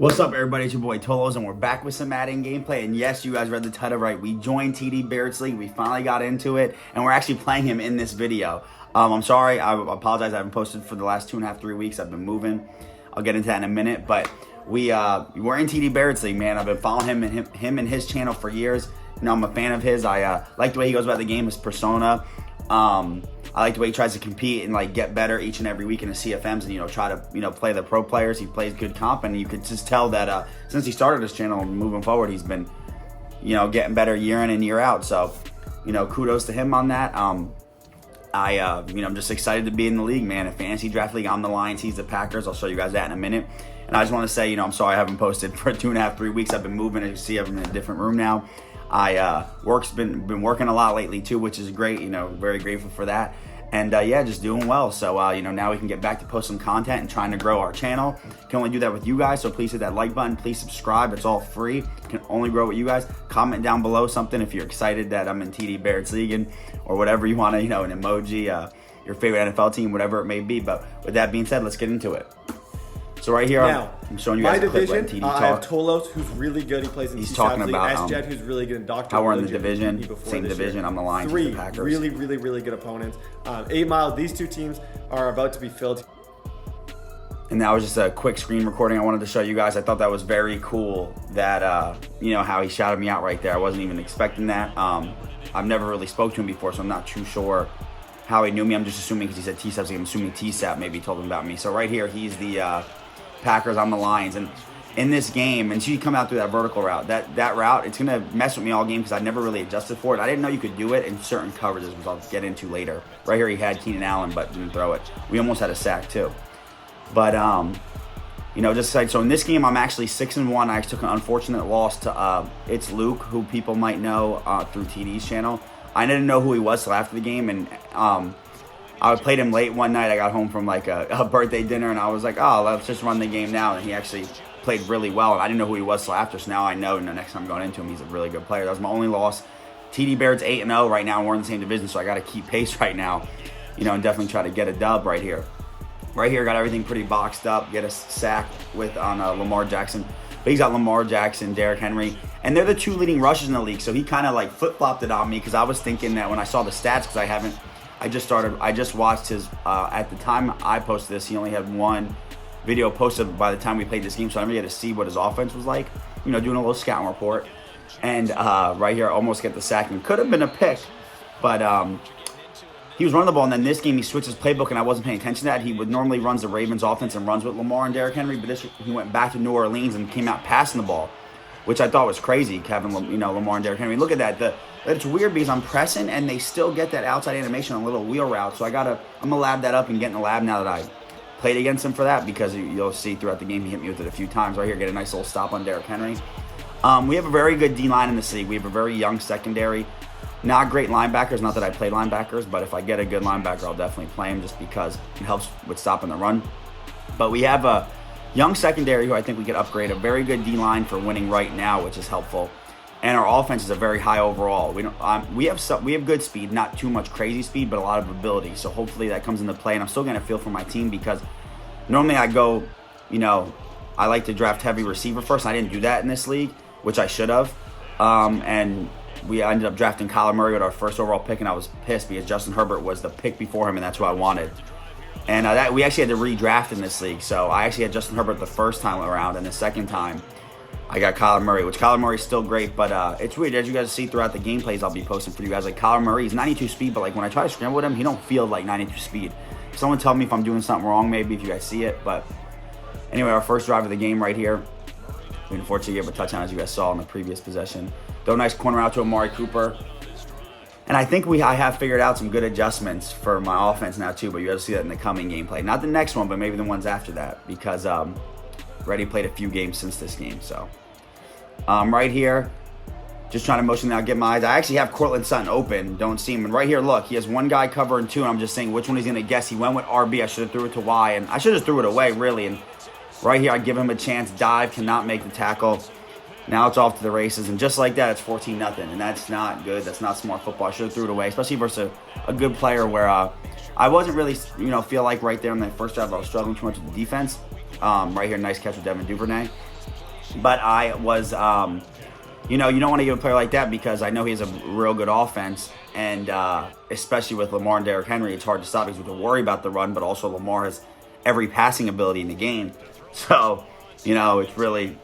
What's up, everybody? It's your boy Tolos, and we're back with some Madden gameplay. And yes, you guys read the title right. We joined TD Barrett's league. We finally got into it, and we're actually playing him in this video. I'm sorry. I apologize. I haven't posted for the last 2.5, 3 weeks. I've been moving. I'll get into that in a minute. But we're in TD Barrett's league, man. I've been following him and his channel for years. You know, I'm a fan of his. I like the way he goes about the game, his persona. I like the way he tries to compete and like get better each and every week in the CFMs and try to play the pro players. He plays good comp, and you could just tell that since he started his channel and moving forward, he's been getting better year in and year out. So kudos to him on that. I'm just excited to be in the league, man. A fantasy draft league. I'm the Lions, he's the Packers. I'll show you guys that in a minute. And I just want to say, I'm sorry I haven't posted for 2.5, 3 weeks. I've been moving. As you see, I'm in a different room now. Been working a lot lately too, which is great. Very grateful for that. And just doing well. So now we can get back to post some content and trying to grow our channel. Can only do that with you guys. So please hit that like button. Please subscribe. It's all free. Can only grow with you guys. Comment down below something if you're excited that I'm in TD Barrett's league or whatever you want to. An emoji, your favorite NFL team, whatever it may be. But with that being said, let's get into it. So right here, I'm showing you guys a clip letting TD talk. I have Tolos, who's really good. He plays in He's talking about Jet, who's really good in Doctor. How we're in the division, same division. I'm the Lions, Three the Packers. really good opponents. 8 Mile. These two teams are about to be filled. And that was just a quick screen recording I wanted to show you guys. I thought that was very cool that, how he shouted me out right there. I wasn't even expecting that. I've never really spoke to him before, so I'm not too sure how he knew me. I'm just assuming because he said T-Sap, so I'm assuming T-Sap maybe told him about me. So right here, he's the Packers, I'm the Lions. And in this game, and so you come out through that vertical route, that route, it's going to mess with me all game because I never really adjusted for it. I didn't know you could do it in certain coverages, which I'll get into later. Right here, he had Keenan Allen, but didn't throw it. We almost had a sack, too. But, just like, so in this game, I'm actually 6-1. I took an unfortunate loss to, it's Luke, who people might know through TD's channel. I didn't know who he was till after the game, and I played him late one night. I got home from like a birthday dinner, and I was like, oh, let's just run the game now. And he actually played really well, and I didn't know who he was till after, so now I know, and the next time I'm going into him, he's a really good player. That was my only loss. TD Barrett's 8-0 right now, and we're in the same division, so I got to keep pace right now, and definitely try to get a dub right here. Right here, got everything pretty boxed up, get a sack on Lamar Jackson. But he's got Lamar Jackson, Derrick Henry, and they're the two leading rushers in the league, so he kind of like flip-flopped it on me because I was thinking that when I saw the stats, because I just watched his, at the time I posted this, he only had one video posted by the time we played this game, so I never get to see what his offense was like, doing a little scouting report. And right here, I almost get the sack, and could have been a pick, but he was running the ball, and then this game he switched his playbook, and I wasn't paying attention to that. He would normally runs the Ravens offense and runs with Lamar and Derrick Henry, but he went back to New Orleans and came out passing the ball, which I thought was crazy, having Lamar and Derrick Henry. Look at that. It's weird because I'm pressing and they still get that outside animation on a little wheel route. So I'm gonna lab that up and get in the lab now that I played against him for that, because you'll see throughout the game he hit me with it a few times. Right here, get a nice little stop on Derrick Henry. We have a very good D-line in this league. We have a very young secondary. Not great linebackers, not that I play linebackers, but if I get a good linebacker, I'll definitely play him just because it helps with stopping the run. But we have a young secondary who I think we could upgrade. A very good D-line for winning right now, which is helpful. And our offense is a very high overall. We have good speed, not too much crazy speed, but a lot of ability. So hopefully that comes into play. And I'm still going to feel for my team because normally I go, I like to draft heavy receiver first. I didn't do that in this league, which I should have. And we ended up drafting Kyler Murray with our first overall pick, and I was pissed because Justin Herbert was the pick before him, and that's what I wanted. And we actually had to redraft in this league. So I actually had Justin Herbert the first time around, and the second time I got Kyler Murray, which Kyler Murray's still great, but it's weird. As you guys see throughout the gameplays I'll be posting for you guys, like Kyler Murray, he's 92 speed, but like when I try to scramble with him, he don't feel like 92 speed. Someone tell me if I'm doing something wrong, maybe, if you guys see it. But anyway, our first drive of the game right here. We unfortunately gave a touchdown, as you guys saw in the previous possession. Throw a nice corner out to Amari Cooper. And I think I have figured out some good adjustments for my offense now too, but you guys see that in the coming gameplay. Not the next one, but maybe the ones after that, because already played a few games since this game. So right here, just trying to motion now, get my eyes. I actually have Cortland Sutton open, don't see him. And right here, look, he has one guy covering two, and I'm just saying which one he's going to guess. He went with RB. I should have threw it to Y, and I should have threw it away, really. And right here, I give him a chance. Dive, cannot make the tackle. Now it's off to the races, and just like that, it's 14-0, and that's not good. That's not smart football. I should have threw it away, especially versus a good player where I wasn't really, feel like right there in that first drive I was struggling too much with the defense. Right here, nice catch with Devin Duvernay. But I was, you know, you don't want to give a player like that because I know he has a real good offense. And especially with Lamar and Derrick Henry, it's hard to stop because we have to worry about the run, but also Lamar has every passing ability in the game. So, you know, it's really,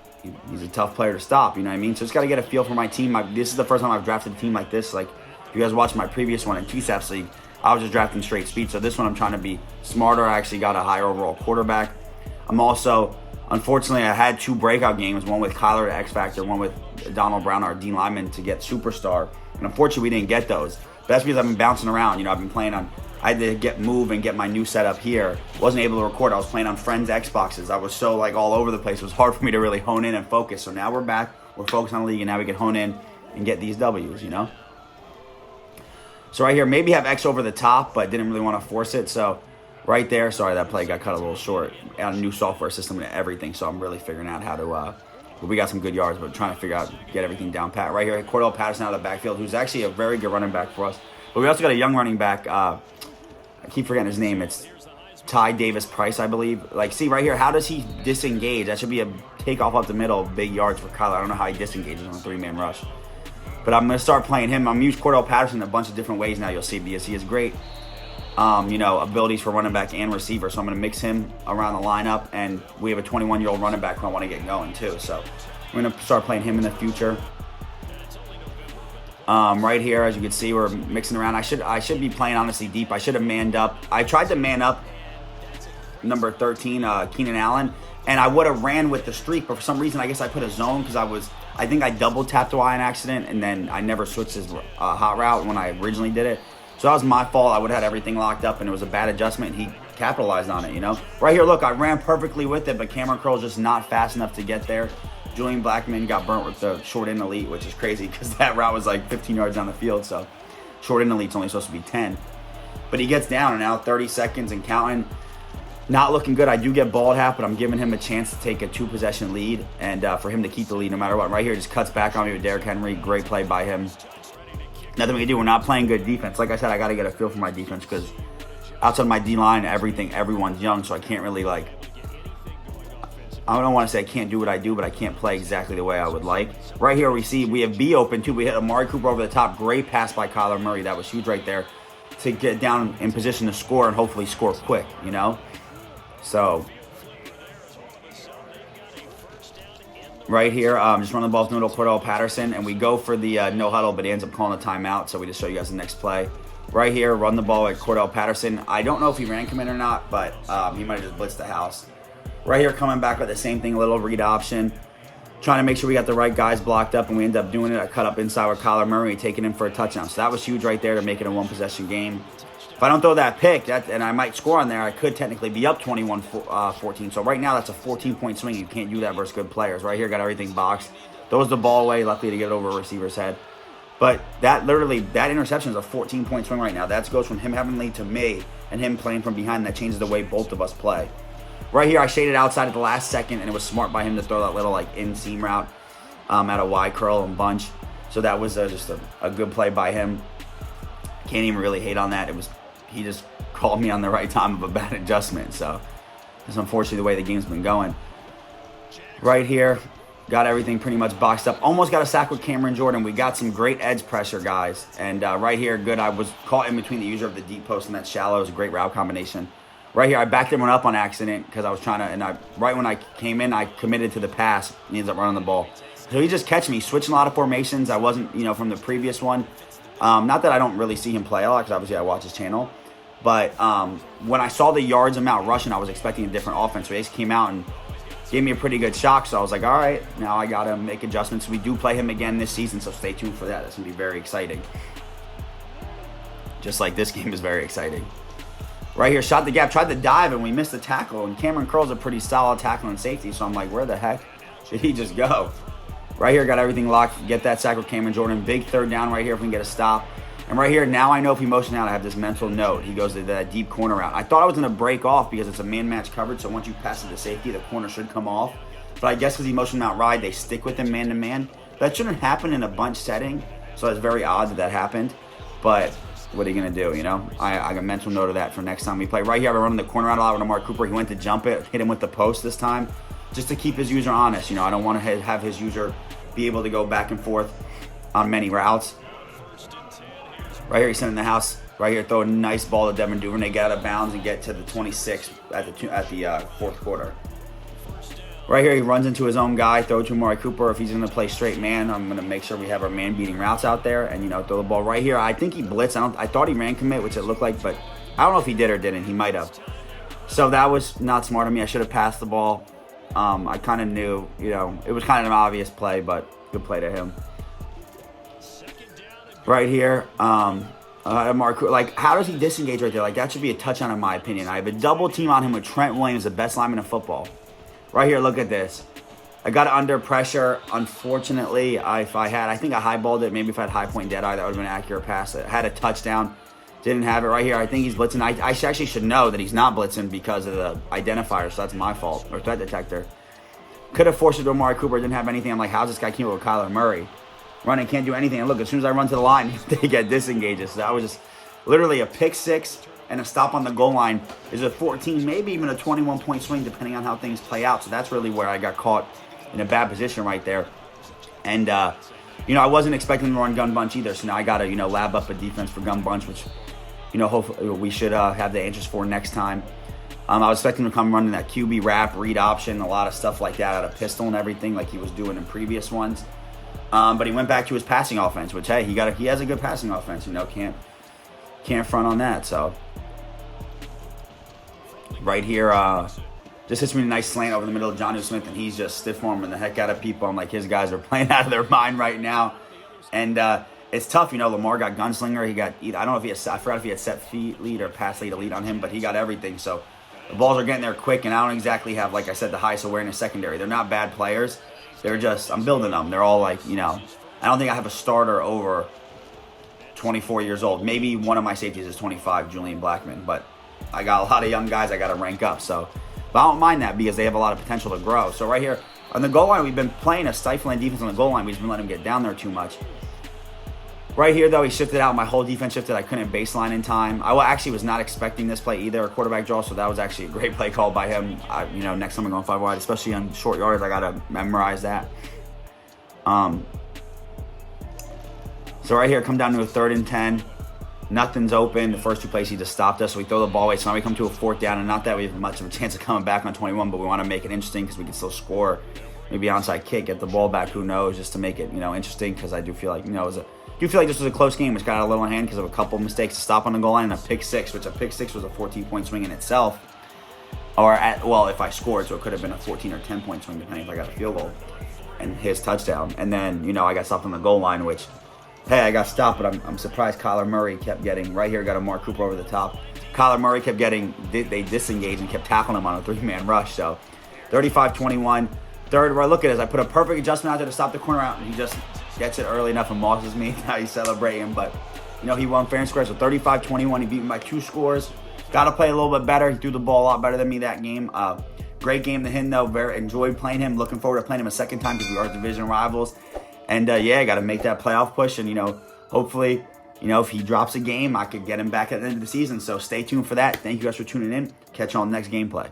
he's a tough player to stop, you know what I mean? So just got to get a feel for my team. This is the first time I've drafted a team like this. Like, if you guys watched my previous one in TSAP's league, I was just drafting straight speed. So this one I'm trying to be smarter. I actually got a higher overall quarterback. I'm also, unfortunately, I had 2 breakout games, one with Kyler to X Factor, one with Donald Brown, our Dean Lyman, to get Superstar. And unfortunately, we didn't get those. But that's because I've been bouncing around. You know, I've been playing on, I had to move and get my new setup here. Wasn't able to record. I was playing on friends' Xboxes. I was so like all over the place. It was hard for me to really hone in and focus. So now we're back. We're focused on the league, and now we can hone in and get these W's, you know? So right here, maybe have X over the top, but didn't really want to force it. So right there, sorry, that play got cut a little short. On a new software system and everything, so I'm really figuring out how to, well, we got some good yards, but trying to figure out, get everything down pat. Right here, Cordell Patterson out of the backfield, who's actually a very good running back for us. But we also got a young running back, I keep forgetting his name. It's Ty Davis Price, I believe. Like, see right here, how does he disengage? That should be a takeoff up the middle, big yards for Kyler. I don't know how he disengages on a 3-man rush. But I'm going to start playing him. I'm going to use Cordell Patterson in a bunch of different ways now, you'll see, because he has great, you know, abilities for running back and receiver. So I'm going to mix him around the lineup. And we have a 21-year-old running back who I want to get going, too. So we're going to start playing him in the future. Right here, as you can see, we're mixing around. I should be playing, honestly, deep. I should have manned up. I tried to man up number 13, Keenan Allen, and I would have ran with the streak, but for some reason, I guess I put a zone because I think I double tapped Y in accident, and then I never switched his hot route when I originally did it. So that was my fault. I would have had everything locked up, and it was a bad adjustment. He capitalized on it, you know? Right here, look, I ran perfectly with it, but Cameron Curl's just not fast enough to get there. Julian Blackman got burnt with the short end elite, which is crazy because that route was like 15 yards down the field. So short end elite's only supposed to be 10. But he gets down, and now 30 seconds and counting. Not looking good. I do get bald half, but I'm giving him a chance to take a 2-possession lead and for him to keep the lead no matter what. Right here, just cuts back on me with Derrick Henry. Great play by him. Nothing we can do. We're not playing good defense. Like I said, I got to get a feel for my defense because outside of my D-line, everyone's young, so I can't really, like, I don't want to say I can't do what I do, but I can't play exactly the way I would like. Right here, we have B open, too. We hit Amari Cooper over the top. Great pass by Kyler Murray. That was huge right there to get down in position to score and hopefully score quick, you know? So, right here, just run the ball to middle, Cordell Patterson, and we go for the no huddle, but he ends up calling a timeout, so we just show you guys the next play. Right here, run the ball at Cordell Patterson. I don't know if he ran commit or not, but he might have just blitzed the house. Right here, coming back with the same thing, a little read option. Trying to make sure we got the right guys blocked up, and we end up doing it. I cut up inside with Kyler Murray, taking him for a touchdown. So that was huge right there to make it a 1-possession game. If I don't throw that pick, and I might score on there, I could technically be up 21-14. So right now, that's a 14-point swing. You can't do that versus good players. Right here, got everything boxed. Throws the ball away, luckily to get it over a receiver's head. But that interception is a 14-point swing right now. That goes from him having the lead to me and him playing from behind. That changes the way both of us play. Right here, I shaded outside at the last second, and it was smart by him to throw that little like in-seam route at a Y curl and bunch. So that was just a good play by him. Can't even really hate on that. He just called me on the right time of a bad adjustment. So that's unfortunately the way the game's been going. Right here, got everything pretty much boxed up. Almost got a sack with Cameron Jordan. We got some great edge pressure, guys. And right here, good. I was caught in between the user of the deep post and that shallow. It was a great route combination. Right here, I backed him up on accident because I was trying to, and right when I came in, I committed to the pass. He ends up running the ball. So he just catch me, switching a lot of formations. I wasn't, from the previous one. Not that I don't really see him play a lot because obviously I watch his channel. But when I saw the yards amount rushing, I was expecting a different offense. So he just came out and gave me a pretty good shock. So I was like, all right, now I got to make adjustments. We do play him again this season, so stay tuned for that. It's going to be very exciting. Just like this game is very exciting. Right here, shot the gap, tried to dive, and we missed the tackle. And Cameron Curl's a pretty solid tackle and safety, so I'm like, where the heck did he just go? Right here, got everything locked. Get that sack with Cameron Jordan. Big third down right here if we can get a stop. And right here, now I know if he motions out, I have this mental note. He goes to that deep corner route. I thought I was going to break off because it's a man-match coverage, so once you pass it to safety, the corner should come off. But I guess because he motioned out ride, they stick with him man-to-man. That shouldn't happen in a bunch setting, so it's very odd that happened. But what are you going to do, I got a mental note of that for next time we play. Right here, I've been running the corner out a lot with Amari Cooper. He went to jump it, hit him with the post this time. just to keep his user honest. I don't want to have his user be able to go back and forth on many routes. Right here, he's sending the house. Right here, throw a nice ball to Devin Duvernay, get out of bounds, and get to the 26 at the fourth quarter. Right here, he runs into his own guy, throw to Amari Cooper. If he's going to play straight man, I'm going to make sure we have our man-beating routes out there and, throw the ball right here. I think he blitzed. I thought he ran commit, which it looked like, but I don't know if he did or didn't. He might have. So that was not smart of me. I should have passed the ball. I kind of knew, it was kind of an obvious play, but good play to him. Right here, Mark, how does he disengage right there? That should be a touchdown in my opinion. I have a double team on him with Trent Williams, the best lineman in football. Right here, look at this. I got it under pressure. Unfortunately, I think I highballed it. Maybe if I had high point dead eye, that would have been an accurate pass. I had a touchdown. Didn't have it right here. I think he's blitzing. I actually should know that he's not blitzing because of the identifier, so that's my fault, or threat detector. Could have forced it to Amari Cooper. Didn't have anything. I'm like, how's this guy keep up with Kyler Murray? Running, can't do anything. And look, as soon as I run to the line, they get disengaged. So that was just literally a pick six and a stop on the goal line. Is a 14, maybe even a 21-point swing, depending on how things play out. So that's really where I got caught in a bad position right there. And, I wasn't expecting to run gun bunch either. So now I got to, lab up a defense for gun bunch, which, hopefully we should have the answers for next time. I was expecting him to come running that QB wrap, read option, a lot of stuff like that out of pistol and everything like he was doing in previous ones. But he went back to his passing offense, which, hey, he has a good passing offense, can't front on that. So right here, just hits me a nice slant over the middle of Jonnu Smith, and he's just stiff-arming the heck out of people. I'm like, his guys are playing out of their mind right now. And it's tough, Lamar got gunslinger. He got, I don't know if I forgot if he had set feet lead or pass lead elite on him, but he got everything. So the balls are getting there quick, and I don't exactly have, like I said, the highest awareness secondary. They're not bad players. They're just, I'm building them. They're all like, I don't think I have a starter over 24 years old. Maybe one of my safeties is 25, Julian Blackman, but I got a lot of young guys I got to rank up. So, but I don't mind that because they have a lot of potential to grow. So right here on the goal line, we've been playing a stifling defense on the goal line. We've just been letting them get down there too much. Right here, though, he shifted out. My whole defense shifted. I couldn't baseline in time. I actually was not expecting this play either, a quarterback draw, so that was actually a great play call by him. Next time I'm going 5 wide, especially on short yards, I got to memorize that. So right here, come down to a 3rd and 10. Nothing's open. The first 2 plays, he just stopped us, so we throw the ball away. So now we come to a 4th down, and not that we have much of a chance of coming back on 21, but we want to make it interesting because we can still score. Maybe onside kick, get the ball back, who knows, just to make it, interesting, because I do feel like, this was a close game, which got out a little in hand because of a couple mistakes to stop on the goal line and a pick six, which a pick six was a 14-point swing in itself. If I scored, so it could have been a 14 or 10-point swing, depending if I got a field goal and his touchdown. And then, I got stopped on the goal line, which, hey, I got stopped, but I'm surprised Kyler Murray kept getting, right here, got a Mark Cooper over the top. Kyler Murray kept getting, they disengaged and kept tackling him on a 3-man rush. So 35-21. Third, where I look at it, is I put a perfect adjustment out there to stop the corner out, and he just gets it early enough and mosses me. Now he's celebrating, but he won fair and square. So 35-21, he beat me by 2 scores. Got to play a little bit better. He threw the ball a lot better than me that game. Great game to him, though. Very enjoyed playing him. Looking forward to playing him a second time because we are division rivals. And got to make that playoff push. And hopefully, if he drops a game, I could get him back at the end of the season. So stay tuned for that. Thank you guys for tuning in. Catch you on the next gameplay.